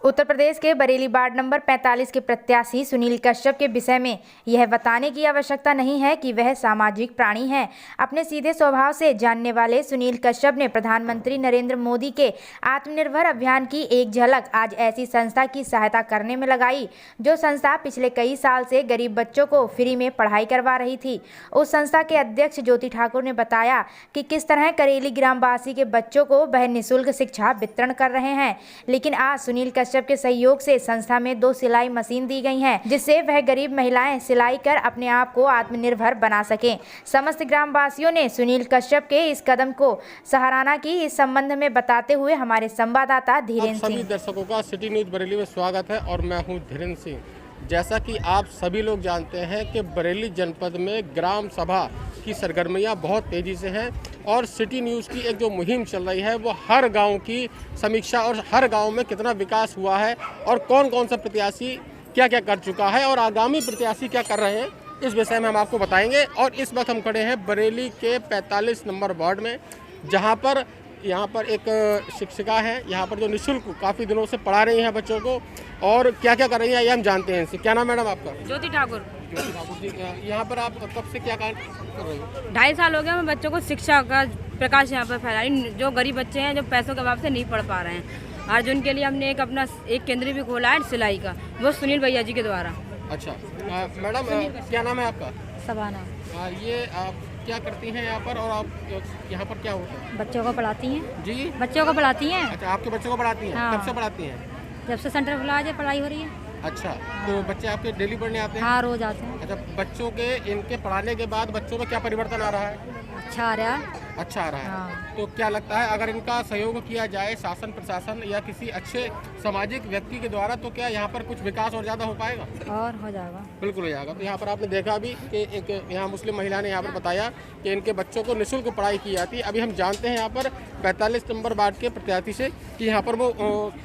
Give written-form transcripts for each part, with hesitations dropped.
उत्तर प्रदेश के Bareilly ward number 45 के प्रत्याशी सुनील कश्यप के विषय में यह बताने की आवश्यकता नहीं है कि वह सामाजिक प्राणी हैं। अपने सीधे स्वभाव से जानने वाले सुनील कश्यप ने प्रधानमंत्री नरेंद्र मोदी के आत्मनिर्भर अभियान की एक झलक आज ऐसी संस्था की सहायता करने में लगाई जो संस्था पिछले कई साल से गरीब बच्चों को फ्री में पढ़ाई करवा रही थी। उस संस्था के अध्यक्ष ज्योति ठाकुर ने बताया कि किस तरह करेली ग्रामवासी के बच्चों को वह निःशुल्क शिक्षा वितरण कर रहे हैं। लेकिन आज सुनील कश्यप के सहयोग से संस्था में 2 सिलाई मशीन दी गई हैं, जिससे वह गरीब महिलाएं सिलाई कर अपने आप को आत्मनिर्भर बना सकें। समस्त ग्रामवासियों ने सुनील कश्यप के इस कदम को सराहना की। इस संबंध में बताते हुए हमारे संवाददाता धीरेन्द्र सिंह। सभी दर्शकों का सिटी न्यूज बरेली में स्वागत है और मैं हूं धीरेन्द्र सिंह। जैसा कि आप सभी लोग जानते हैं कि बरेली जनपद में ग्राम सभा की सरगर्मियां बहुत तेज़ी से हैं और सिटी न्यूज़ की एक जो मुहिम चल रही है वो हर गांव की समीक्षा और हर गांव में कितना विकास हुआ है और कौन कौन सा प्रत्याशी क्या क्या कर चुका है और आगामी प्रत्याशी क्या कर रहे हैं, इस विषय में हम आपको बताएंगे। और इस वक्त हम खड़े हैं बरेली के 45 नंबर वार्ड में, जहाँ पर यहाँ पर एक शिक्षिका है यहाँ पर जो निःशुल्क काफ़ी दिनों से पढ़ा रही हैं बच्चों को और क्या क्या कर रही हैं ये हम जानते हैं इनसे। क्या नाम मैडम आपका? ज्योति ठाकुर। ज्योति ठाकुर जी, यहाँ पर आप कब से क्या काम कर रहे हो? 2.5 साल हो गया मैं बच्चों को शिक्षा का प्रकाश यहाँ पर फैलाई। जो गरीब बच्चे हैं जो पैसों के अभाव से नहीं पढ़ पा रहे हैं, आज उनके लिए हमने एक केंद्र भी खोला है सिलाई का, वो सुनील भैया जी के द्वारा। अच्छा मैडम, क्या नाम है आपका? सबाना। ये आप क्या करती हैं यहाँ पर और आप यहाँ पर क्या होता है? बच्चों को पढ़ाती हैं जी, बच्चों को पढ़ाती हैं। अच्छा, आपके बच्चों को पढ़ाती हैं? हाँ। कब से पढ़ाती हैं? जब से सेंटर खुला है पढ़ाई हो रही है। अच्छा, तो बच्चे आपके डेली पढ़ने आते हैं? हाँ, रोज आते हैं। अच्छा, बच्चों के इनके पढ़ाने के बाद बच्चों में क्या परिवर्तन आ रहा है? अच्छा आ रहा है। अच्छा आ रहा है। हाँ। तो क्या लगता है अगर इनका सहयोग किया जाए शासन प्रशासन या किसी अच्छे सामाजिक व्यक्ति के द्वारा तो क्या यहाँ पर कुछ विकास और ज़्यादा हो पाएगा? और हो जाएगा, बिल्कुल हो जाएगा। तो यहाँ पर आपने देखा भी कि एक यहाँ मुस्लिम महिला ने यहाँ पर बताया कि इनके बच्चों को निःशुल्क पढ़ाई की जाती है। अभी हम जानते हैं यहाँ पर 45 नंबर वार्ड के प्रत्याशी से कि यहाँ पर वो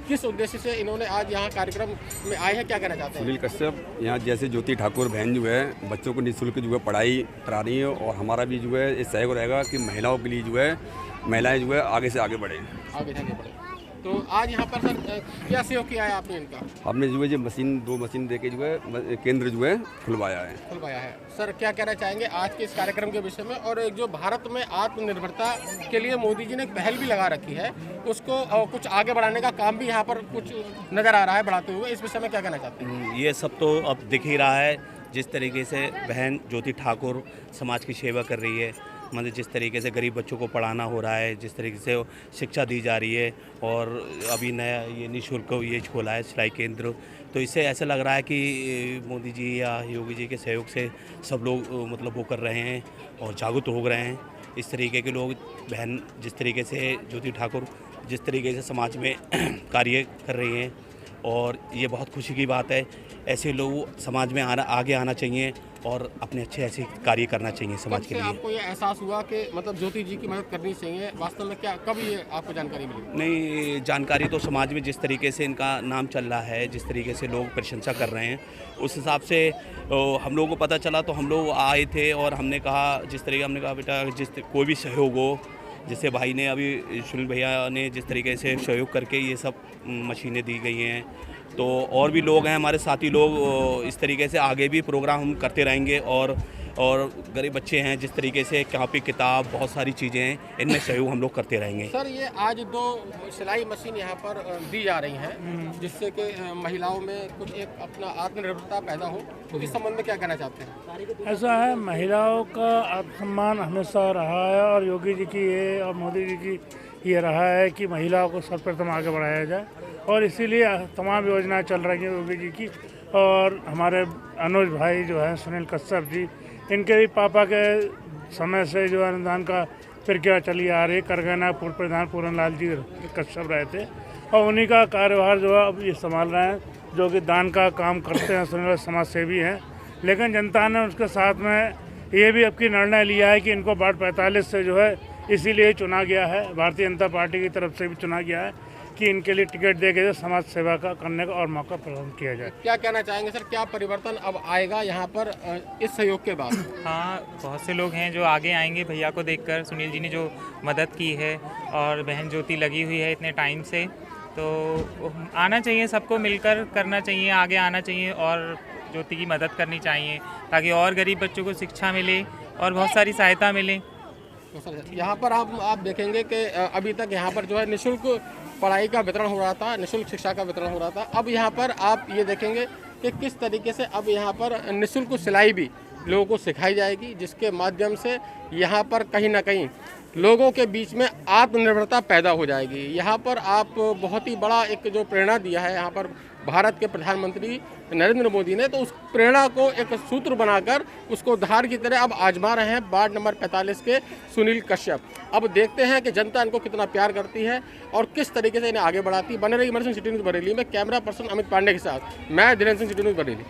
किस उद्देश्य से इन्होंने आज यहाँ कार्यक्रम में आए हैं, क्या कहना चाहते हैं? सुनील कश्यप यहाँ जैसे ज्योति ठाकुर बहन जो है बच्चों को निःशुल्क जो है पढ़ाई करा रही है और हमारा भी जो है इस सहयोग रहेगा कि महिलाओं के लिए जो है महिलाएं जो है आगे से आगे बढ़े, आगे जाके बढ़े। तो आज यहाँ पर सर क्या सहयोग किया है आपने इनका? हमने जो है ये मशीन 2 मशीन देके जो है केंद्र जो है खुलवाया है। सर क्या कहना चाहेंगे आज के इस कार्यक्रम के विषय में? और एक जो भारत में आत्मनिर्भरता के लिए मोदी जी ने एक पहल भी लगा रखी है, उसको कुछ आगे बढ़ाने का काम भी यहाँ पर कुछ नज़र आ रहा है बढ़ाते हुए, इस विषय में क्या कहना चाहते हैं? ये सब तो अब दिख ही रहा है, जिस तरीके से बहन ज्योति ठाकुर समाज की सेवा कर रही है, मतलब जिस तरीके से गरीब बच्चों को पढ़ाना हो रहा है, जिस तरीके से शिक्षा दी जा रही है और अभी नया ये निःशुल्क ये खोला है सिलाई केंद्र, तो इससे ऐसा लग रहा है कि मोदी जी या योगी जी के सहयोग से सब लोग मतलब वो कर रहे हैं और जागरूक हो रहे हैं। इस तरीके के लोग बहन जिस तरीके से ज्योति ठाकुर जिस तरीके से समाज में कार्य कर रही हैं और ये बहुत खुशी की बात है। ऐसे लोग समाज में आगे आना चाहिए और अपने अच्छे ऐसे कार्य करना चाहिए समाज के लिए। आपको ये एहसास हुआ कि मतलब ज्योति जी की मदद करनी चाहिए, वास्तव में क्या कब ये आपको जानकारी मिली? नहीं, जानकारी तो समाज में जिस तरीके से इनका नाम चल रहा है, जिस तरीके से लोग प्रशंसा कर रहे हैं, उस हिसाब से हम लोगों को पता चला तो हम लोग आए थे और हमने कहा जिस तरीके हमने कहा बेटा कोई भी सहयोग हो, जैसे भाई ने अभी सुनील भैया ने जिस तरीके से सहयोग करके ये सब मशीनें दी गई हैं, तो और भी लोग हैं हमारे साथी लोग, इस तरीके से आगे भी प्रोग्राम हम करते रहेंगे और गरीब बच्चे हैं जिस तरीके से कॉपी किताब बहुत सारी चीज़ें हैं, इनमें सहयोग हम लोग करते रहेंगे। सर ये आज 2 सिलाई मशीन यहाँ पर दी जा रही हैं जिससे कि महिलाओं में कुछ एक अपना आत्मनिर्भरता पैदा हो, तो इस संबंध में क्या कहना चाहते हैं? ऐसा है, महिलाओं का आत्मसम्मान हमेशा रहा है और योगी जी की ये और मोदी जी की ये रहा है कि महिलाओं को सर्वप्रथम आगे बढ़ाया जाए और इसीलिए तमाम योजनाएं चल रही हैं योगी जी की। और हमारे अनुज भाई जो हैं सुनील कश्यप जी, इनके भी पापा के समय से जो अनुदान का प्रक्रिया चली आ रही, करगना पूर्व प्रधान पूरन लाल जी कश्यप रहे थे और उन्हीं का कार्यभार जो है अब ये संभाल रहे हैं, जो कि दान का काम करते हैं, सुनील समाज सेवी हैं। लेकिन जनता ने उसके साथ में ये भी अब की निर्णय लिया है कि इनको वार्ड 45 से जो है इसीलिए चुना गया है, भारतीय जनता पार्टी की तरफ से भी चुना गया है कि इनके लिए टिकट दे के समाज सेवा का करने का और मौका प्रदान किया जाए। क्या कहना चाहेंगे सर, क्या परिवर्तन अब आएगा यहाँ पर इस सहयोग के बाद? हाँ, बहुत से लोग हैं जो आगे आएंगे भैया को देखकर। सुनील जी ने जो मदद की है और बहन ज्योति लगी हुई है इतने टाइम से, तो आना चाहिए, सबको मिलकर करना चाहिए, आगे आना चाहिए और ज्योति की मदद करनी चाहिए ताकि और गरीब बच्चों को शिक्षा मिले और बहुत सारी सहायता मिले। तो सर यहाँ पर आप देखेंगे कि अभी तक यहाँ पर जो है निःशुल्क पढ़ाई का वितरण हो रहा था, निःशुल्क शिक्षा का वितरण हो रहा था। अब यहाँ पर आप ये देखेंगे कि किस तरीके से अब यहाँ पर निःशुल्क सिलाई भी लोगों को सिखाई जाएगी, जिसके माध्यम से यहाँ पर कहीं ना कहीं लोगों के बीच में आत्मनिर्भरता पैदा हो जाएगी। यहाँ पर आप बहुत ही बड़ा एक जो प्रेरणा दिया है यहाँ पर भारत के प्रधानमंत्री नरेंद्र मोदी ने, तो उस प्रेरणा को एक सूत्र बनाकर उसको धार की तरह अब आजमा रहे हैं वार्ड नंबर 45 के सुनील कश्यप। अब देखते हैं कि जनता इनको कितना प्यार करती है और किस तरीके से इन्हें आगे बढ़ाती है। बने रही इमरजेंसी सिटी न्यूज़ बरेली में कैमरा पर्सन अमित पांडे के साथ मैं धीरेन्द्र सिंह, सिटी न्यूज़ बरेली।